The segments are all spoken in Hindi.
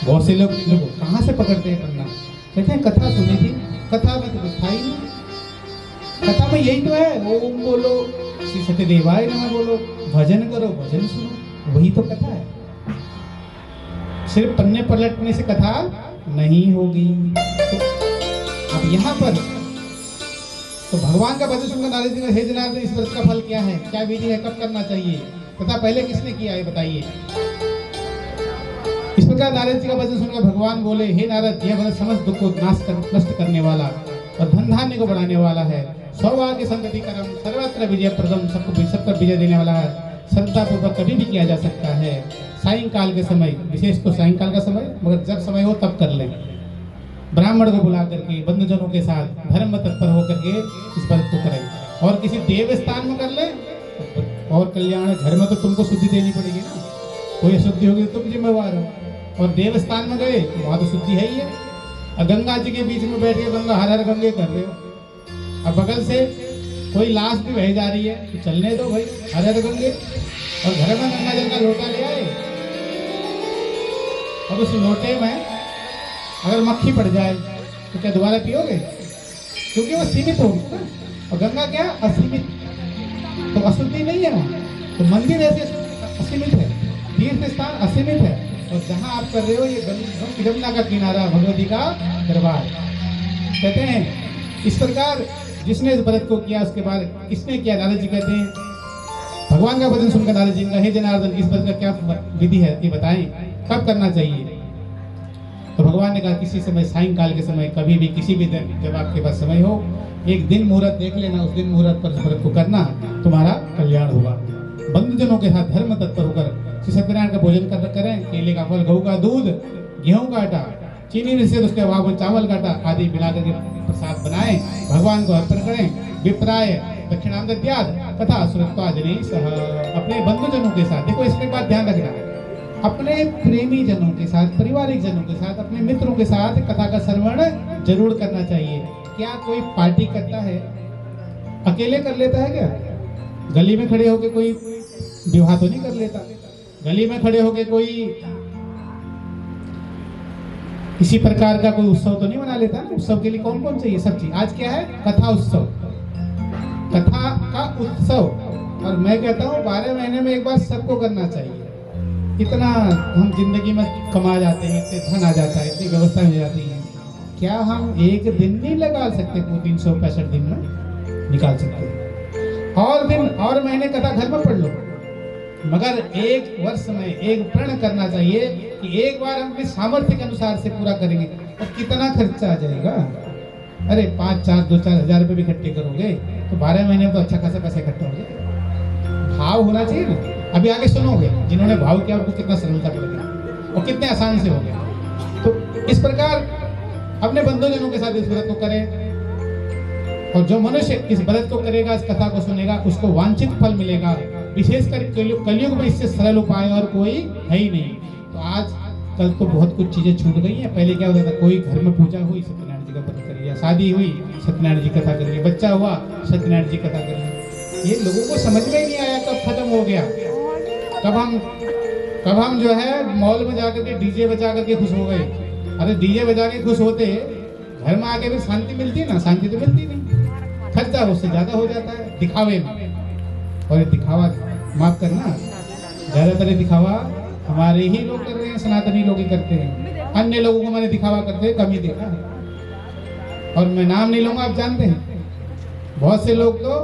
बहुत से लोग कहाँ से पकड़ते हैं पन्ना, कहते हैं कथा सुनी थी, कथा में तो कुछ था ही नहीं, कथा में यही तो है, ओम बोलो, श्री सत्यदेवाय नमः बोलो, भजन करो, भजन सुनो, वही तो कथा है। सिर्फ पन्ने पलटने से कथा नहीं होगी। तो अब यहाँ पर तो भगवान का भजन सुनकर नारद जी ने, हे जनार्दन इस व्रत का फल क्या है, क्या विधि है, कब करना चाहिए तथा पहले किसने किया है बताइए। इस प्रकार नारद जी का भजन सुनकर भगवान बोले, हे नारद, यह व्रत समस्त दुख को नष्ट करने वाला और धन धान्य को बढ़ाने वाला है, सौभाग्य संतति करम, सर्वत्र विजय प्रदम, सबको विजय देने वाला है, श्रद्धा पूर्वक कभी भी किया जा सकता है, सायंकाल के समय, विशेष तो सायंकाल का समय, मगर जब समय हो तब कर लें, ब्राह्मण को बुला करके बंधुजनों के साथ धर्म तत्पर होकर के इस व्रत को करें। और किसी देव स्थान में कर ले और कल्याण, घर में तो तुमको शुद्धि देनी पड़ेगी ना, कोई अशुद्धि होगी तो तुम जिम्मेवार हो, और देव स्थान में गए वहां तो शुद्धि है ही है। और गंगा जी के बीच में बैठ के गंगा हर हर गंगे कर रहे हो, अब बगल से कोई लाश भी बह जा रही है तो चलने दो भाई, हर हर गंगे, और घर में गंगा जल का लोटा ले आए, और उस लोटे में अगर मक्खी पड़ जाए तो क्या दोबारा पियोगे, क्योंकि वो सीमित होगी ना, और गंगा क्या असीमित, तो अशुद्धि नहीं है वहाँ, तो मंदिर ऐसे असीमित है, तीर्थ स्थान असीमित है, और जहाँ आप कर रहे हो ये गंगा का किनारा, भगवती का दरबार। कहते हैं इस प्रकार जिसने इस व्रत को किया उसके बाद किसने किया, नारद जी कहते हैं भगवान का भजन सुनकर नारद जी ने, हे जनार्दन इस व्रत का क्या विधि है ये बताएं, कब करना चाहिए। तो भगवान ने कहा किसी समय, सायंकाल के समय, कभी भी किसी भी दिन जब आपके पास समय हो, एक दिन मुहूर्त देख लेना, उस दिन मुहूर्त पर व्रत को करना, तुम्हारा कल्याण होगा। बंधुजनों के साथ धर्म तत्पर होकर श्री सत्यनारायण का भोजन करें, केले का फल, गऊ का दूध, गेहूं का आटा, चीनी मिश्रित उसके अभाव में चावल का आटा आदि मिलाकर के प्रसाद बनाएं, भगवान को अर्पण करें, विप्राय दक्षिणाम दद्यात् तथा सुरत्वा जनेन सह, अपने बंधुजनों के साथ, देखो इसके बाद ध्यान रखना, अपने प्रेमी जनों के साथ, पारिवारिक जनों के साथ, अपने मित्रों के साथ कथा का श्रवण जरूर करना चाहिए। क्या कोई पार्टी करता है, अकेले कर लेता है क्या? गली में खड़े होके कोई विवाह तो नहीं कर लेता, गली में खड़े होके कोई किसी प्रकार का कोई उत्सव तो नहीं मना लेता ना। उत्सव के लिए कौन कौन चाहिए, सब चीज। आज क्या है, कथा उत्सव, कथा का उत्सव। और मैं कहता हूँ 12 महीने में एक बार सबको करना चाहिए। इतना हम जिंदगी में कमा जाते हैं, इतने धन आ जाता है, इतनी व्यवस्था हो जाती है, क्या हम एक दिन नहीं लगा सकते, 365 दिन में निकाल सकते हैं। और दिन और महीने कथा घर में पढ़ लो, मगर एक वर्ष में एक प्रण करना चाहिए कि एक बार हम अपने सामर्थ्य के अनुसार से पूरा करेंगे। और कितना खर्चा आ जाएगा, अरे 5, 4, 2, 4 हजार रुपये भी इकट्ठे करोगे तो 12 महीने में तो अच्छा खासा पैसा इकट्ठा हो जाएगा। भाव होना चाहिए ना। अभी आगे सुनोगे जिन्होंने भाव किया उनको कितना सरलता पड़ गया और कितने आसान से हो गया। तो इस प्रकार अपने बंधुजनों के साथ इस व्रत को करें, और जो मनुष्य इस व्रत को करेगा, इस कथा को सुनेगा, उसको वांछित फल मिलेगा। विशेषकर कलयुग में इससे सरल उपाय और कोई है ही नहीं। तो आज कल तो बहुत कुछ चीजें छूट गई हैं। पहले क्या होता था, कोई घर में पूजा हुई, सत्यनारायण जी का व्रत कर लिया, शादी हुई, सत्यनारायण जी कथा कर लिया, बच्चा हुआ, सत्यनारायण जी कथा कर लिया। ये लोगों को समझ में नहीं आया, कब खत्म हो गया। कब हम जो है मॉल में जाकर के डीजे बजा करके खुश हो गए। अरे डीजे बजा के खुश होते, घर में आके भी शांति मिलती है ना? शांति तो मिलती नहीं, खर्चा उससे ज्यादा हो जाता है दिखावे में। और ये दिखावा माफ करना, ज्यादातर दिखावा हमारे ही लोग कर रहे हैं, सनातनी लोग ही करते हैं। अन्य लोगों को मैंने दिखावा करते कम ही देखा है। और मैं नाम नहीं लूंगा, आप जानते हैं बहुत से लोग तो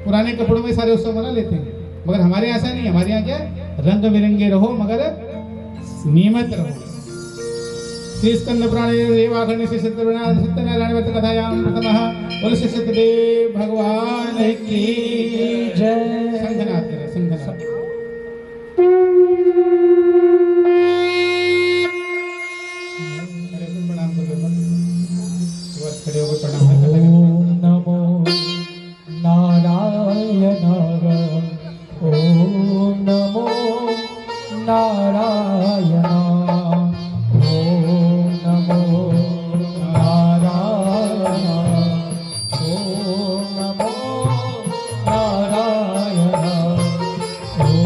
पुराने कपड़ों में सारे उत्सव मना लेते हैं, मगर हमारे यहाँ ऐसा नहीं है। हमारे यहाँ क्या, रंग बिरंगे रहो मगर नियमित रहो। श्री स्कंद पुराण देवाखंड श्री सत्यनारायण व्रत कथायाम प्रथमः बोलो श्री सत्यदेव भगवान की जय। संघनाथ करें, संघनाथ। प्रणाम कर दो, खड़े होकर प्रणाम कर दो। नमो नारायणाय, ओम नमो नारायणाय, ओम नमो नारायणाय, ओम नमो नारायणाय, ओम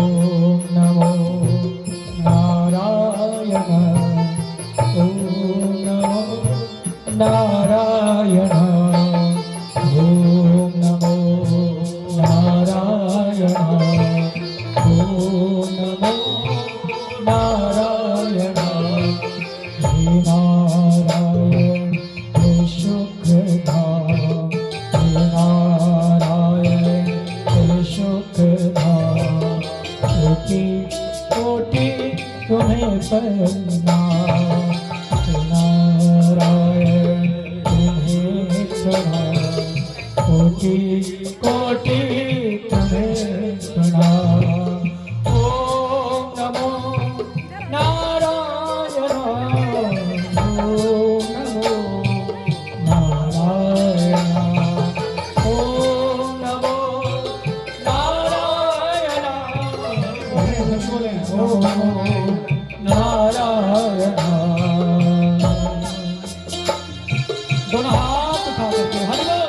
नारायण तुम्हें प्रणाम, कोटि कोटि तुम्हें प्रणाम। ओम नमो नारायण, ओम नमो नारायण, ओम नमो नारायण, ओम नमो नारायण। दोनों हाथ उठा करके हरि बोल।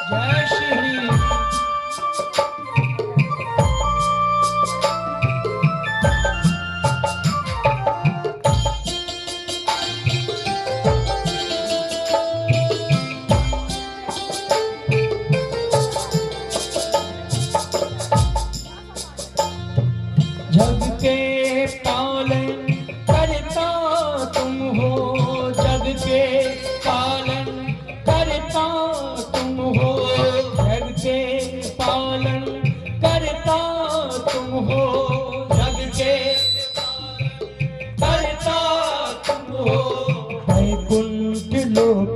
जय श्री हरि। जग के पालन करता तुम हो, जग के पालन करता तुम हो, जग के पालन करता तुम हो, जग के करता तुम हो। वैकुंठ लोक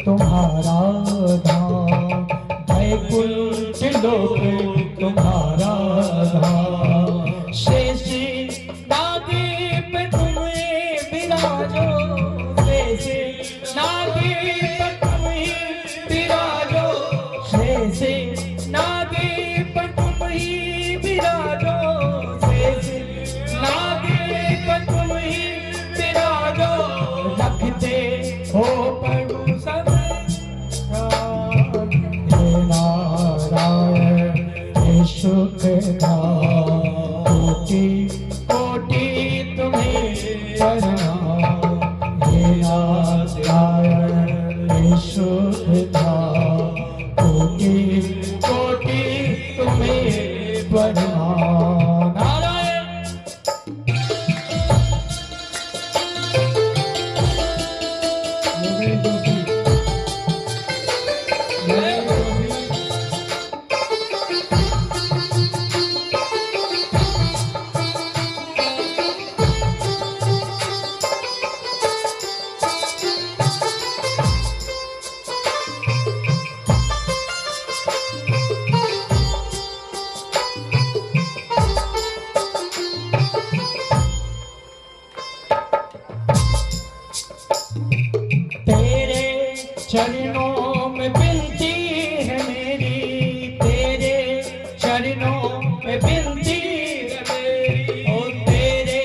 तुम्हारा धाम, वैकुंठ लोक तुम्हारा धाम। शेष नागे पे तुम विराजो, शेष नागे पे तुम विराजो, शेष नागे पे तुम ही विराजो, शेष नागे पे तुम ही विराजो। रखते हो प्रभु सब हे नारायण हे सुखदायक, कोटि कोटि तुम्हें प्रणाम। हे नारायण हे सुखदायक, कोटि कोटि तुम्हें प्रणाम। नारायण तेरे चरणों में विनती है मेरी, तेरे चरणों में विनती है मेरी, ओ तेरे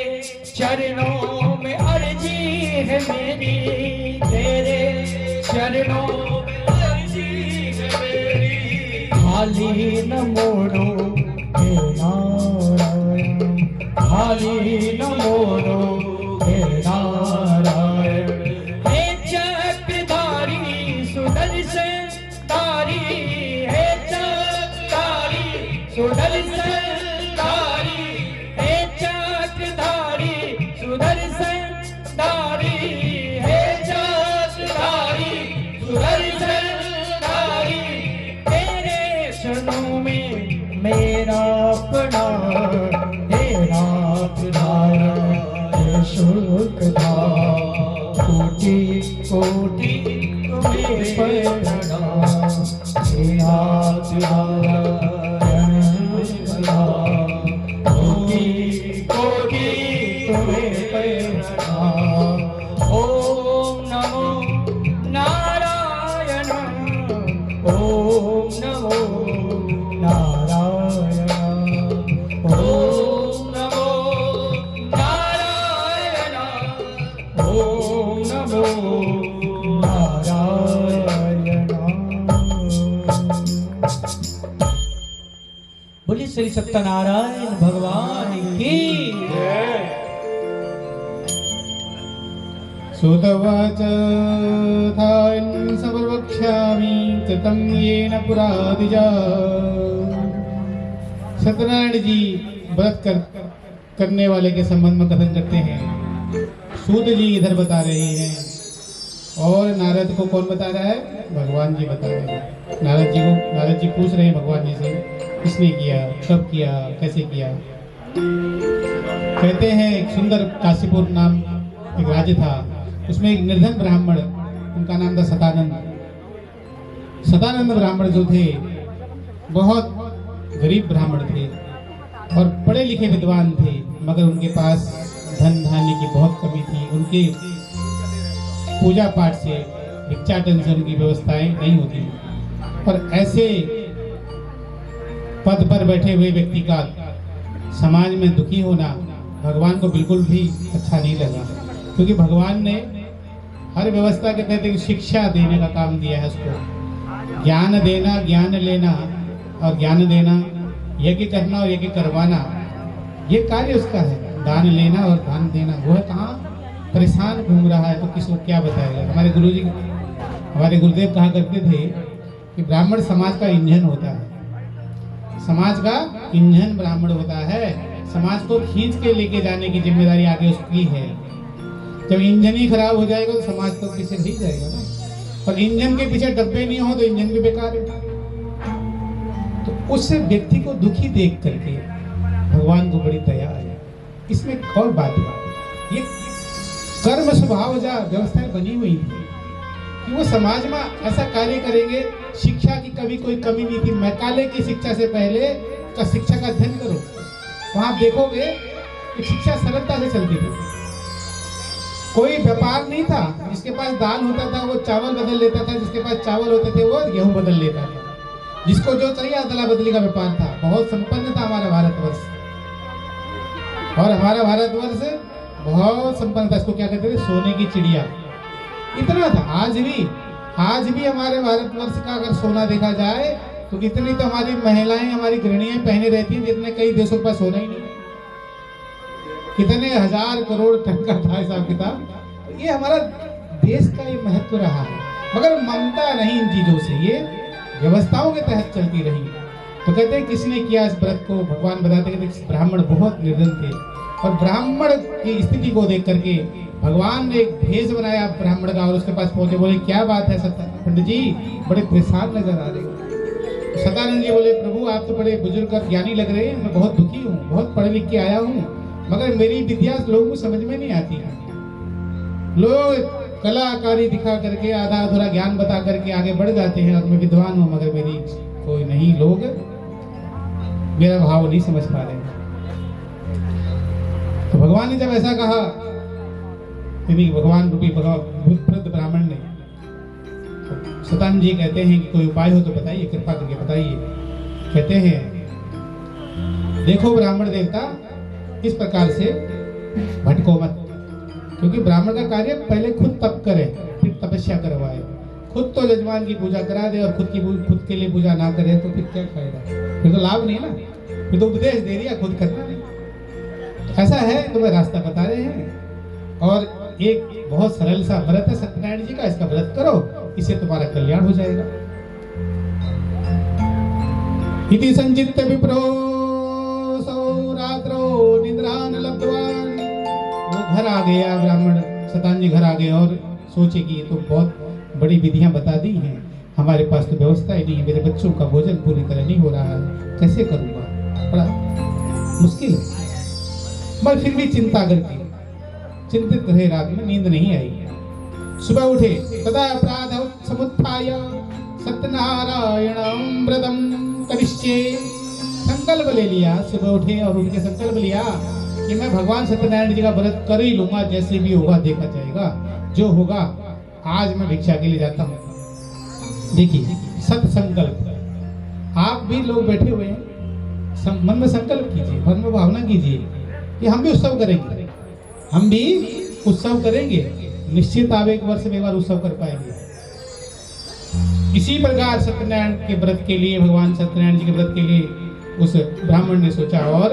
चरणों में अर्जी है मेरी, तेरे चरणों में अर्जी है मेरी। खाली न मोड़ो हे नारायण, खाली न मोड़ो हे नारायण। हे चक्रधारी सुदर्शनधारी, हे चक्रधारी सुदर्शनधारी, हे चक्रधारी सुदर्शनधारी, हे चक्रधारी सुदर्शनधारी। तेरे चरणों में मेरा प्रणाम, हे नाथ नारायण हे सुखदायक, कोटि कोटि तुम्हें प्रणाम। हे नाथ नारायण कोटि कोटि तुम्हें प्रणाम। ओम नमो नारायण, ओम नमो नारायण, ओम नमो नारायण, ओम नमो नारायण। बोलिए श्री सत्यनारायण भगवान की जय। सुतवाच थान् समर्वक्ष्यामि तं येन पुरादिजा। सत्यनारायण जी व्रत कर करने वाले के संबंध में कथन करते हैं। सूत जी इधर बता रहे हैं और नारद को कौन बता रहा है? भगवान जी बता रहे हैं। नारद जी पूछ रहे हैं भगवान जी से, किसने किया, कब किया, कैसे किया। कहते हैं एक सुंदर काशीपुर नाम एक राज्य था, उसमें एक निर्धन ब्राह्मण, उनका नाम था सतानंद। सतानंद ब्राह्मण जो थे बहुत गरीब ब्राह्मण थे और पढ़े लिखे विद्वान थे, मगर उनके पास धन धान्य की बहुत कमी थी। उनके पूजा पाठ से, भिक्षाटन से उनकी व्यवस्थाएं नहीं होती। और ऐसे पद पर बैठे हुए व्यक्ति का समाज में दुखी होना भगवान को बिल्कुल भी अच्छा नहीं लगा, क्योंकि भगवान ने हर व्यवस्था के तहत एक शिक्षा देने का काम दिया है उसको। ज्ञान देना, ज्ञान लेना और ज्ञान देना, यज्ञ करना और यज्ञ करवाना, ये कार्य उसका है। दान लेना और दान देना, वो है कहाँ परेशान घूम रहा है तो किसको क्या बताएगा। हमारे गुरुजी, हमारे गुरुदेव कहा करते थे कि ब्राह्मण समाज का इंजन होता है। समाज का इंजन ब्राह्मण होता है। समाज को खींच के लेके जाने की जिम्मेदारी आगे उसकी है। जब इंजन ही खराब हो जाएगा तो समाज तो पीछे रह जाएगा ना। और इंजन के पीछे डब्बे नहीं हो तो इंजन भी बेकार है। तो उस व्यक्ति को दुखी देख करके भगवान को बड़ी दया है। इसमें और बात है, ये कर्म स्वभाव जा व्यवस्थाएं बनी हुई थी कि वो समाज में ऐसा कार्य करेंगे। शिक्षा की कभी कोई कमी नहीं थी। मैकाले की शिक्षा से पहले का शिक्षा का अध्ययन करो, वहां आप देखोगे कि शिक्षा सरलता से चलती थी। कोई व्यापार नहीं था। जिसके पास दाल होता था वो चावल बदल लेता था, जिसके पास चावल होते थे वो गेहूं बदल लेता था। जिसको जो चाहिए अदला बदली का व्यापार था। बहुत संपन्न था हमारा भारतवर्ष। और हमारा भारतवर्ष बहुत संपन्न था। इसको क्या कहते थे? सोने की चिड़िया। इतना था। आज भी हमारे भारतवर्ष का अगर सोना देखा जाए तो इतनी तो हमारी महिलाएं, हमारी गृहिणियां पहने रहती हैं जितने कई देशों के पास सोना ही नहीं। कितने हजार करोड़ टन का था हिसाब किताब। ये हमारा देश का ये महत्व रहा है, मगर ममता नहीं इन चीजों से, ये व्यवस्थाओं के तहत चलती रही। तो कहते हैं किसने किया इस व्रत को? भगवान बताते हैं कि ब्राह्मण बहुत निर्धन थे और ब्राह्मण की स्थिति को देख करके भगवान ने एक भेष बनाया ब्राह्मण का और उसके पास पहुंचे। बोले क्या बात है पंडित जी, बड़े परेशान नजर आ रहे हो। सतानंद जी बोले प्रभु आप तो बड़े बुजुर्ग और ज्ञानी लग रहे हैं, मैं बहुत दुखी हूँ, बहुत पढ़ लिख के आया हूँ, मगर मेरी विद्या लोगों को समझ में नहीं आती है। लोग कलाकारी दिखा करके आधा अधूरा ज्ञान बता करके आगे बढ़ जाते हैं और मैं विद्वान हूँ मगर मेरी कोई नहीं, लोग मेरा भाव नहीं समझ पा रहे। तो भगवान ने जब ऐसा कहा, भगवान रूपी वृद्ध ब्राह्मण ने, तो सतानंद जी कहते हैं कि कोई उपाय हो तो बताइए, कृपा करके बताइए। कहते हैं देखो ब्राह्मण देवता, इस प्रकार से भटको मत, क्योंकि ब्राह्मण का कार्य पहले खुद तप करे फिर तपस्या करवाए। खुद तो यजमान की पूजा करा दे और खुद के लिए पूजा ना करे तो फिर क्या फायदा? फिर तो लाभ नहीं ना, फिर तो उपदेश दे दिया, खुद करना नहीं। तो ऐसा है तो मैं रास्ता बता रहे हैं और एक बहुत सरल सा व्रत है सत्यनारायण जी का, इसका व्रत करो, इससे तुम्हारा कल्याण हो जाएगा। इति संचित्य विप्रो रात्रो निद्रान लब्धवान। वो घर आ गया ब्राह्मण, सतानंद जी घर आ गए और सोचे कि ये तो बहुत बड़ी विधियां बता दी हैं, हमारे पास तो व्यवस्था ही नहीं है, मेरे बच्चों का भोजन पूरी तरह नहीं हो रहा है, कैसे करूंगा, बड़ा मुश्किल है। मगर फिर भी चिंता करके चिंतित रहे, रात में नींद नहीं आई। सुबह उठे, तदा अपराध समुत्थाय सत्यनारायणं व्रतं करिष्ये। संकल्प ले लिया, सुबह उठे और उठ के संकल्प लिया कि मैं भगवान सत्यनारायण जी का व्रत कर ही लूंगा, जैसे भी होगा देखा जाएगा, जो होगा आज मैं भिक्षा के लिए जाता हूँ। देखिए सत संकल्प। आप भी लोग बैठे हुए हैं, मन में संकल्प कीजिए, मन में भावना कीजिए कि हम भी उत्सव करेंगे, हम भी उत्सव करेंगे। निश्चित आप एक वर्ष में एक बार उत्सव कर पाएंगे। इसी प्रकार सत्यनारायण के व्रत के लिए, भगवान सत्यनारायण जी के व्रत के लिए उस ब्राह्मण ने सोचा और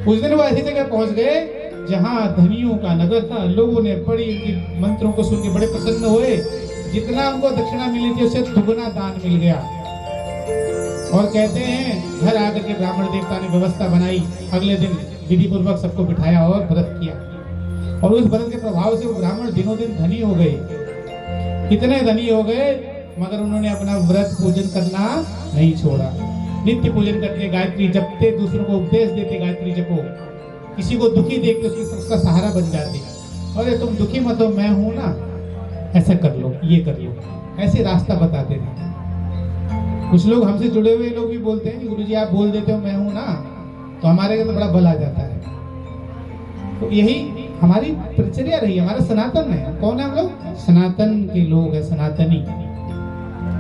उस दिन वो ऐसी जगह पहुंच गए जहां धनियों का नगर था। लोगों ने बड़ी मंत्रों को सुन के बड़े प्रसन्न हुए। जितना उनको दक्षिणा मिली थी उससे दुगना दान मिल गया। और कहते हैं घर आकर के ब्राह्मण देवता ने व्यवस्था बनाई, अगले दिन विधि पूर्वक सबको बिठाया और व्रत किया। और उस व्रत के प्रभाव से वो ब्राह्मण दिनों दिन धनी हो गए। कितने धनी हो गए, मगर उन्होंने अपना व्रत पूजन करना नहीं छोड़ा। नित्य पूजन करते, गायत्री जपते, दूसरों को उपदेश देते गायत्री जपो। किसी को दुखी देख के उसका सहारा बन जाते। अरे तुम दुखी मत हो, मैं हूं ना, ऐसा कर लो, ये कर लो, ऐसे रास्ता बताते थे। कुछ लोग हमसे जुड़े हुए लोग भी बोलते हैं, गुरुजी आप बोल देते हो मैं हूं ना, तो हमारे लिए तो बड़ा बल आ जाता है। तो यही हमारी परिचर्या रही, हमारा सनातन है। कौन है हम लोग? सनातन के लोग हैं, सनातनी।